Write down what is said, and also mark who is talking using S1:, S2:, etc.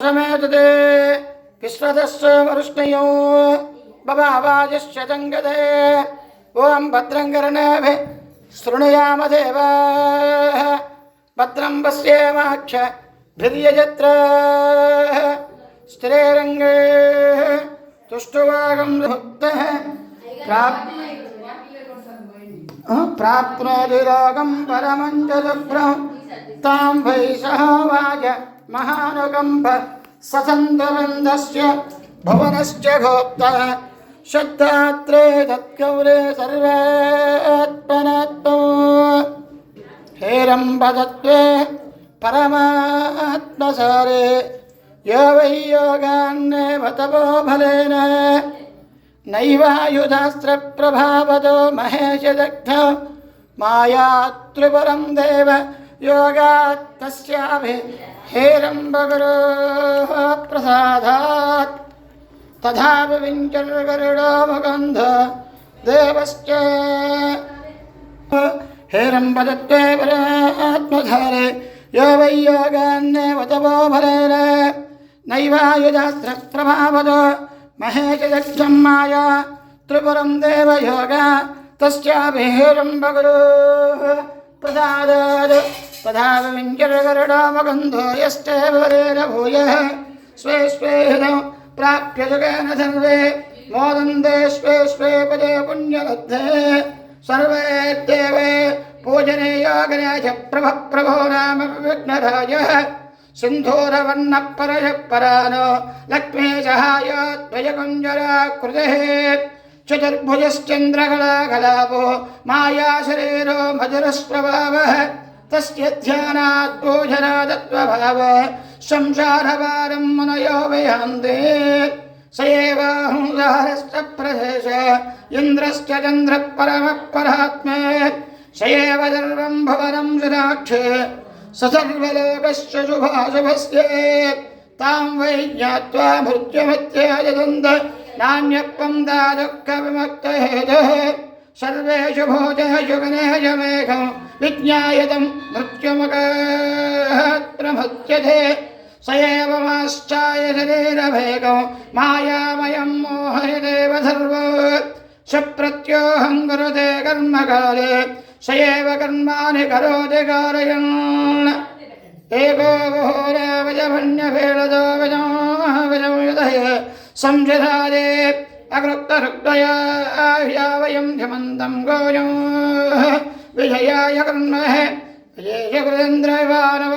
S1: समेतते विश्वतस्य वरुष्णयो बभावाजश्च जङ्गते ॐ भद्रं कर्णेभिः शृणुयाम देवाः भद्रं पश्येमाक्षभिर्यजत्राः स्थिरैरङ्गे तुष्टुवागं भक्तः प्राप्नोति लोकं परमं च शुभ्रं तां वै सहोवाच महानुकम्प ससन्दबन्धस्य भुवनश्च गोप्ता श्रद्धात्रे तत्कौरे सर्वात्मनात्मो हेरम्बदत्वे परमात्मसारे यो वै योगान्नेव तपो फलेन नैवायुधास्त्रप्रभावतो महेशदग्धो मायात्रिपुरं देव योगात् तस्याभिर्हेरम्बगुरोः प्रसादात् तथा विविञ्चर्गरुडो मुकुन्द देवश्च हेरम्बदत्ते परात्मधारे यो वै योगान्नेव तपो फलेन नैवायुधास्त्रप्रभावतो महेशदग्धं माया त्रिपुरं देवयोगा तस्याभिर्हेरम्बगुरोः प्रसादात् तथा विविञ्चर्गरुडो मुकुन्दो यश्चैवरेण भूयः स्वे स्वे हृदं प्राप्य सुखेन सर्वे मोदन्ते स्वे स्वे पदे पुण्यलब्धे सर्वे देवे पूजनीयो गणेश प्रभो नाम विघ्नराजः सिन्धूरवर्णः परशः परानो लक्ष्मीसहाय द्वयकुञ्जराकृतिः चतुर्भुजश्चन्द्रकलाकलापो मायाशरीरो मधुरस्वभावः तस्य ध्यानात् पूजनादत्वभावः संसारभारं मुनयो विहन्ति स एवाहुंसारश्च प्रशेष इन्द्रश्च चन्द्रः परमः परात्मे स एव सर्वं भुवनं सुराक्षे स सर्वलोकस्य शुभाशुभस्य तां वै ज्ञात्वा मृत्युमित्यजदन्त नान्यत्वं दादुःखविमुक्तहेतुः सर्वेषु भूतेषु गणेशमेघं विज्ञायतं मृत्युमुखत्रमुच्यते स एव माश्चाय शरीरभेगं मायामयं मोहयदेव सर्वो स प्रत्योहं कुरुते कर्मकाले स एव कर्माणि करोति कारयन् एको घोरावजभन्यभेदो विजमुदये संशधादे अकृक्तहृदया वयं ध्मन्तं गोजं विजयाय कर्मः विजयकृतेन्द्रवानव